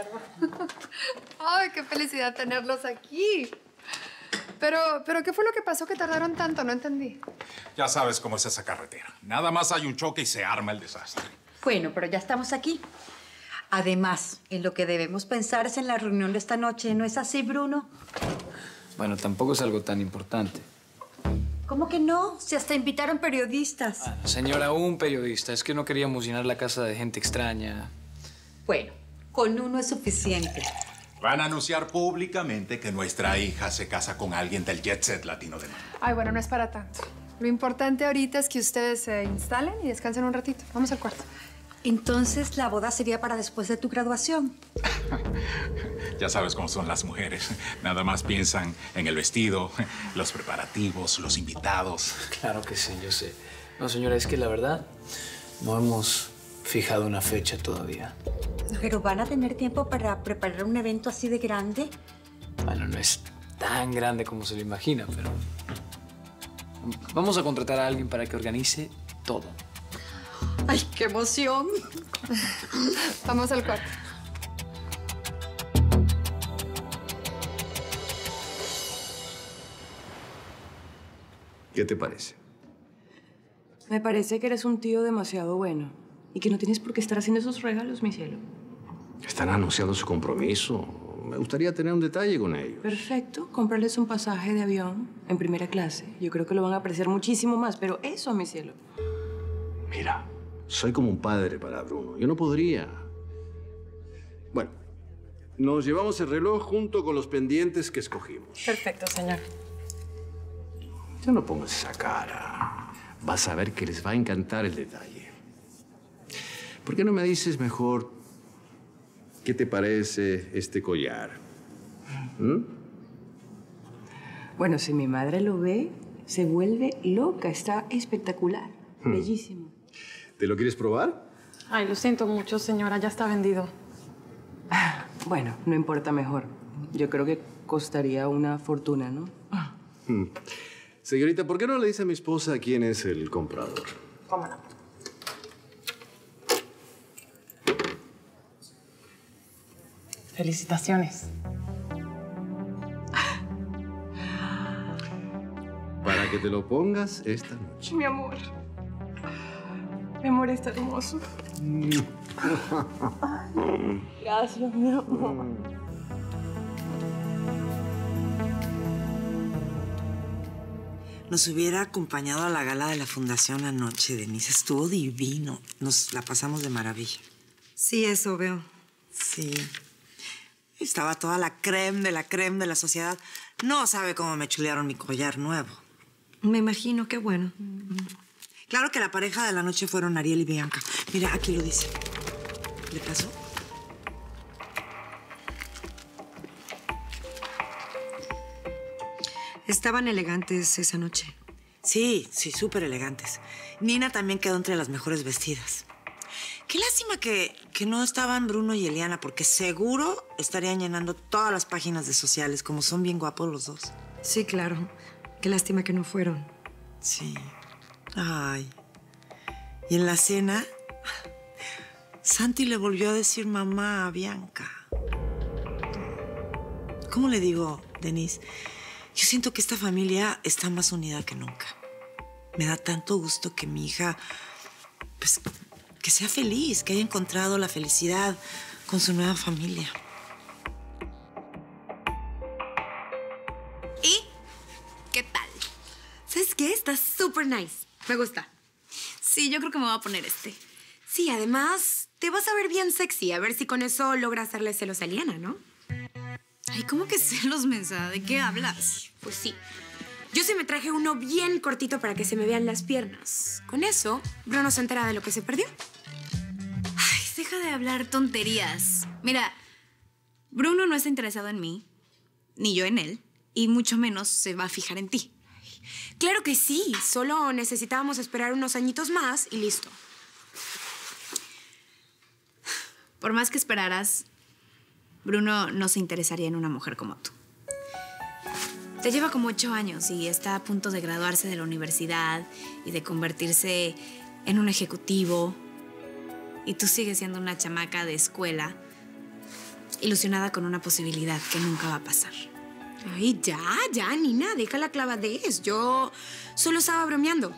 Guillermo. Ay, qué felicidad tenerlos aquí. Pero, ¿qué fue lo que pasó que tardaron tanto? No entendí. Ya sabes cómo es esa carretera. Nada más hay un choque y se arma el desastre. Bueno, pero ya estamos aquí. Además, en lo que debemos pensar es en la reunión de esta noche. ¿No es así, Bruno? Bueno, tampoco es algo tan importante. ¿Cómo que no? Si hasta invitaron periodistas. Señora, un periodista. Es que no queríamos llenar la casa de gente extraña. Bueno, con uno es suficiente. Van a anunciar públicamente que nuestra hija se casa con alguien del jet set latino de Miami. Ay, bueno, no es para tanto. Lo importante ahorita es que ustedes se instalen y descansen un ratito. Vamos al cuarto. Entonces, la boda sería para después de tu graduación. Ya sabes cómo son las mujeres. Nada más piensan en el vestido, los preparativos, los invitados. Claro que sí, yo sé. No, señora, es que la verdad no hemos fijado una fecha todavía. ¿Pero van a tener tiempo para preparar un evento así de grande? Bueno, no es tan grande como se lo imagina, pero vamos a contratar a alguien para que organice todo. ¡Ay, qué emoción! Vamos al cuarto. ¿Qué te parece? Me parece que eres un tío demasiado bueno y que no tienes por qué estar haciendo esos regalos, mi cielo. Están anunciando su compromiso. Me gustaría tener un detalle con ellos. Perfecto, cómprales un pasaje de avión en primera clase. Yo creo que lo van a apreciar muchísimo más, pero eso, mi cielo. Mira, soy como un padre para Bruno. Yo no podría. Bueno, nos llevamos el reloj junto con los pendientes que escogimos. Perfecto, señor. Ya no pongas esa cara. Vas a ver que les va a encantar el detalle. ¿Por qué no me dices mejor qué te parece este collar? ¿Mm? Bueno, si mi madre lo ve, se vuelve loca. Está espectacular. Bellísimo. ¿Te lo quieres probar? Ay, lo siento mucho, señora. Ya está vendido. Bueno, no importa, mejor. Yo creo que costaría una fortuna, ¿no? Señorita, ¿por qué no le dice a mi esposa quién es el comprador? ¿Cómo no? Felicitaciones. Para que te lo pongas esta noche. Mi amor. Mi amor está hermoso. Gracias, mi amor. Nos hubiera acompañado a la gala de la Fundación anoche, Denise. Estuvo divino. Nos la pasamos de maravilla. Sí, eso veo. Sí. Estaba toda la crème de la sociedad. No sabe cómo me chulearon mi collar nuevo. Me imagino, qué bueno. Claro que la pareja de la noche fueron Ariel y Bianca. Mira, aquí lo dice. ¿Le pasó? Estaban elegantes esa noche. Sí, súper elegantes. Nina también quedó entre las mejores vestidas. Qué lástima que no estaban Bruno y Eliana, porque seguro estarían llenando todas las páginas de sociales, como son bien guapos los dos. Sí, claro. Qué lástima que no fueron. Sí. Ay. Y en la cena, Santi le volvió a decir mamá a Bianca. ¿Cómo le digo, Denise? Yo siento que esta familia está más unida que nunca. Me da tanto gusto que mi hija, pues, que sea feliz, que haya encontrado la felicidad con su nueva familia. ¿Y qué tal? ¿Sabes qué? Está súper nice. Me gusta. Sí, yo creo que me voy a poner este. Sí, además, te vas a ver bien sexy. A ver si con eso logras hacerle celos a Eliana, ¿no? Ay, ¿cómo que celos, mensa? ¿De qué hablas? Pues sí. Yo sí me traje uno bien cortito para que se me vean las piernas. Con eso, Bruno se entera de lo que se perdió. Ay, deja de hablar tonterías. Mira, Bruno no está interesado en mí, ni yo en él, y mucho menos se va a fijar en ti. Claro que sí. Solo necesitábamos esperar unos añitos más y listo. Por más que esperaras, Bruno no se interesaría en una mujer como tú. Te lleva como 8 años y está a punto de graduarse de la universidad y de convertirse en un ejecutivo. Y tú sigues siendo una chamaca de escuela ilusionada con una posibilidad que nunca va a pasar. Ay, ya, Nina, deja la clavadez. Yo solo estaba bromeando.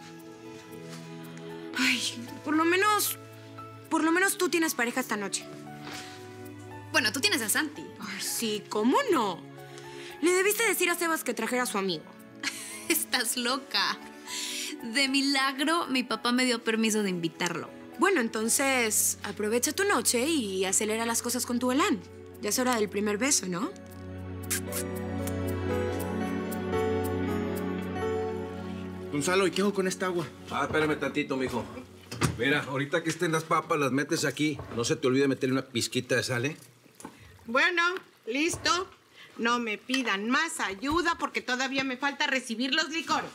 Ay, por lo menos tú tienes pareja esta noche. Bueno, tú tienes a Santi. Ay, sí, ¿cómo no? Le debiste decir a Sebas que trajera a su amigo. Estás loca. De milagro, mi papá me dio permiso de invitarlo. Bueno, entonces aprovecha tu noche y acelera las cosas con tu Elan. Ya es hora del primer beso, ¿no? Gonzalo, ¿y qué hago con esta agua? Espérame tantito, mijo. Mira, ahorita que estén las papas, las metes aquí. No se te olvide meterle una pizquita de sal, ¿eh? Bueno, listo. No me pidan más ayuda porque todavía me falta recibir los licores.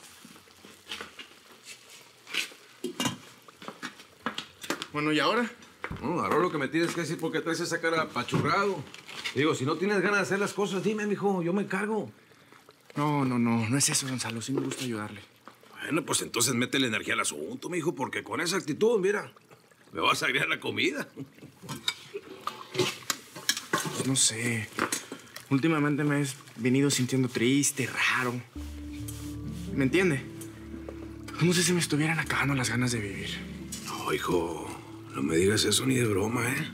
Bueno, ¿y ahora? Ahora lo que me tienes que decir porque traes esa cara apachurrado. Digo, si no tienes ganas de hacer las cosas, dime, mijo, yo me encargo. No es eso, Gonzalo. Sí me gusta ayudarle. Bueno, pues entonces métele energía al asunto, mijo, porque con esa actitud, mira, me vas a agregar la comida. Pues no sé. Últimamente me he venido sintiendo triste, raro. ¿Me entiende? Como si se me estuvieran acabando las ganas de vivir. No, hijo, no me digas eso ni de broma, ¿eh?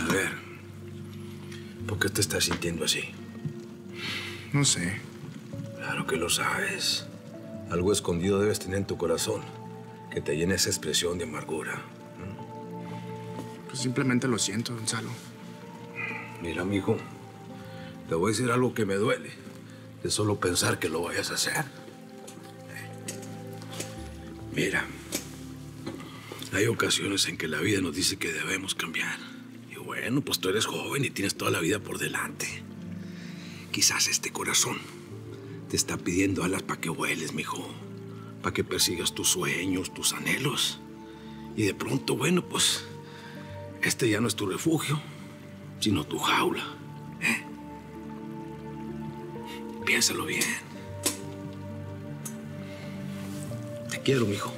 A ver, ¿por qué te estás sintiendo así? No sé. Claro que lo sabes. Algo escondido debes tener en tu corazón que te llene esa expresión de amargura. Pues simplemente lo siento, Gonzalo. Mira, mijo, te voy a decir algo que me duele de solo pensar que lo vayas a hacer. Mira, hay ocasiones en que la vida nos dice que debemos cambiar. Y bueno, pues tú eres joven y tienes toda la vida por delante. Quizás este corazón te está pidiendo alas para que vueles, mijo. Para que persigas tus sueños, tus anhelos. Y de pronto, bueno, pues, este ya no es tu refugio, sino tu jaula. Piénsalo bien. Te quiero, mijo.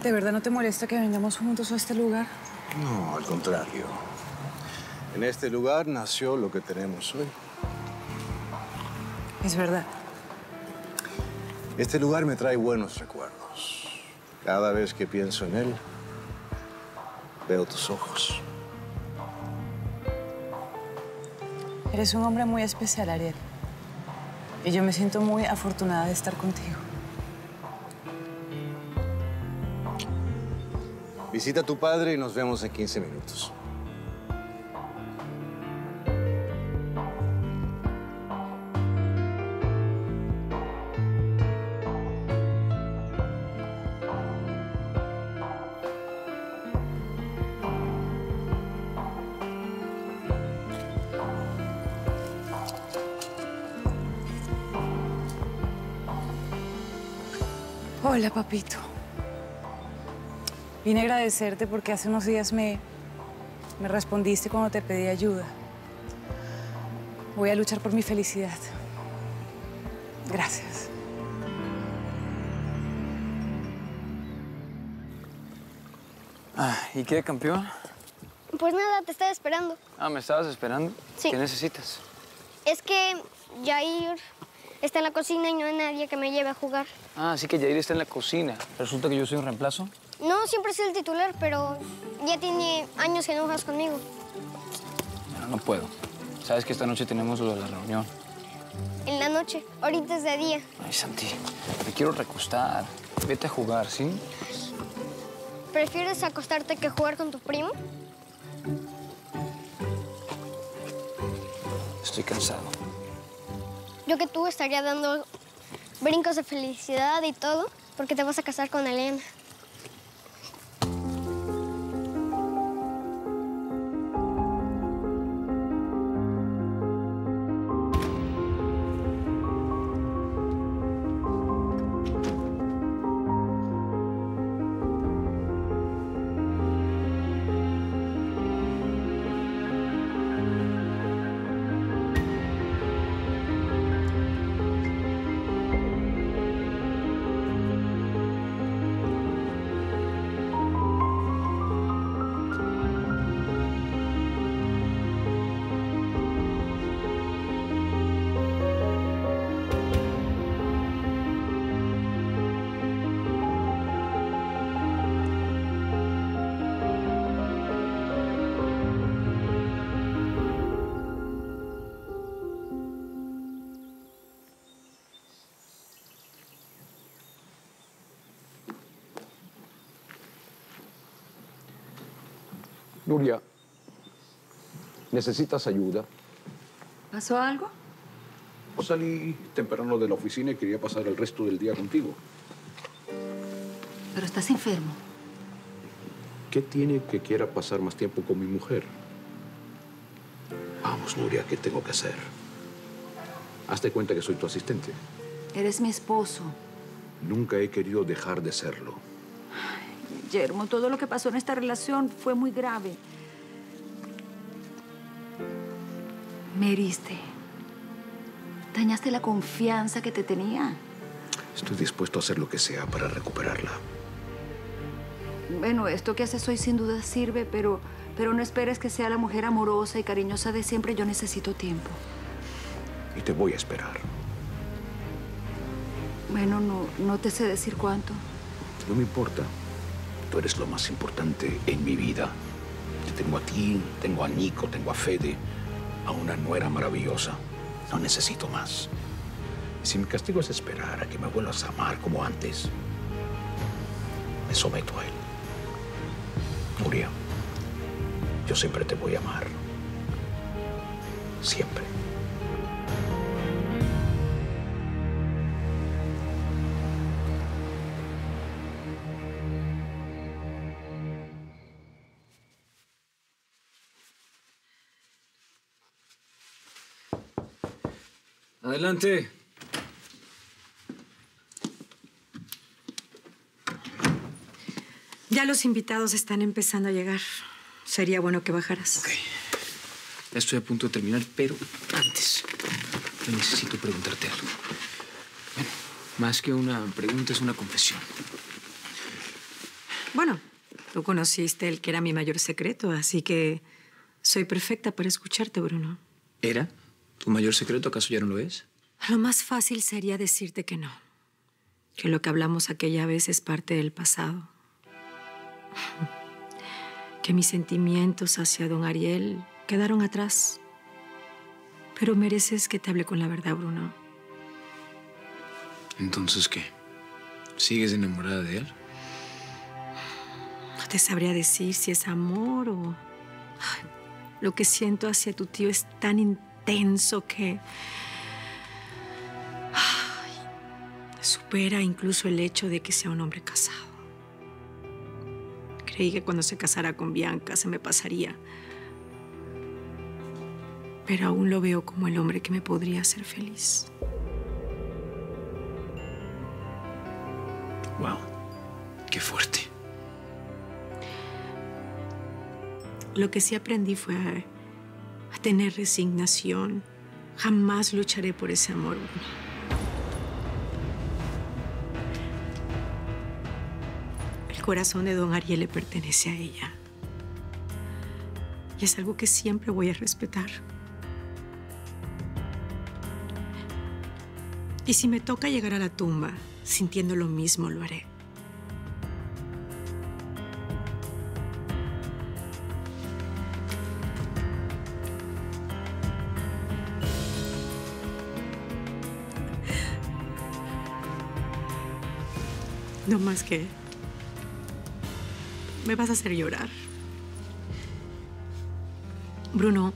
¿De verdad no te molesta que vengamos juntos a este lugar? No, al contrario. En este lugar nació lo que tenemos hoy. Es verdad. Este lugar me trae buenos recuerdos. Cada vez que pienso en él, veo tus ojos. Eres un hombre muy especial, Ariel. Y yo me siento muy afortunada de estar contigo. Visita a tu padre y nos vemos en 15 minutos. Hola, papito. Vine a agradecerte porque hace unos días me respondiste cuando te pedí ayuda. Voy a luchar por mi felicidad. Gracias. ¿Y qué, campeón? Pues nada, te estaba esperando. ¿Me estabas esperando? Sí. ¿Qué necesitas? Es que Jair está en la cocina y no hay nadie que me lleve a jugar. Así que Jair está en la cocina. ¿Resulta que yo soy un reemplazo? No, siempre he sido el titular, pero ya tiene años que no juegas conmigo. No puedo. Sabes que esta noche tenemos lo de la reunión. En la noche, ahorita es de día. Ay, Santi, me quiero recostar. Vete a jugar, ¿sí? ¿Prefieres acostarte que jugar con tu primo? Estoy cansado. Yo que tú estaría dando brincos de felicidad y todo, porque te vas a casar con Elena. Nuria, ¿necesitas ayuda? ¿Pasó algo? Salí temprano de la oficina y quería pasar el resto del día contigo. Pero estás enfermo. ¿Qué tiene que quiera pasar más tiempo con mi mujer? Vamos, Nuria, ¿qué tengo que hacer? Hazte cuenta que soy tu asistente. Eres mi esposo. Nunca he querido dejar de serlo. Guillermo, todo lo que pasó en esta relación fue muy grave. Me heriste. Dañaste la confianza que te tenía. Estoy dispuesto a hacer lo que sea para recuperarla. Bueno, esto que haces hoy sin duda sirve, pero no esperes que sea la mujer amorosa y cariñosa de siempre. Yo necesito tiempo. Y te voy a esperar. Bueno, no te sé decir cuánto. No me importa. Tú eres lo más importante en mi vida. Te tengo a ti, tengo a Nico, tengo a Fede, a una nuera maravillosa. No necesito más. Y si mi castigo es esperar a que me vuelvas a amar como antes, me someto a él. Nuria, yo siempre te voy a amar. Siempre. Adelante. Ya los invitados están empezando a llegar. Sería bueno que bajaras. Ok. Ya estoy a punto de terminar, pero antes yo necesito preguntarte algo. Bueno, más que una pregunta, es una confesión. Bueno, tú conociste el que era mi mayor secreto, así que soy perfecta para escucharte, Bruno. ¿Era? ¿Tu mayor secreto acaso ya no lo es? Lo más fácil sería decirte que no. Que lo que hablamos aquella vez es parte del pasado. Que mis sentimientos hacia don Ariel quedaron atrás. Pero mereces que te hable con la verdad, Bruno. ¿Entonces qué? ¿Sigues enamorada de él? No te sabría decir si es amor o... Ay, lo que siento hacia tu tío es tan intenso que... Ay, supera incluso el hecho de que sea un hombre casado. Creí que cuando se casara con Bianca se me pasaría. Pero aún lo veo como el hombre que me podría hacer feliz. Wow, qué fuerte. Lo que sí aprendí fue a tener resignación. Jamás lucharé por ese amor. El corazón de don Ariel le pertenece a ella. Y es algo que siempre voy a respetar. Y si me toca llegar a la tumba sintiendo lo mismo, lo haré. No más que... me vas a hacer llorar. Bruno,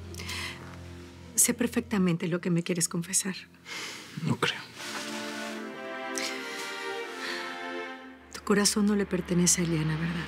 sé perfectamente lo que me quieres confesar. No creo. Tu corazón no le pertenece a Eliana, ¿verdad?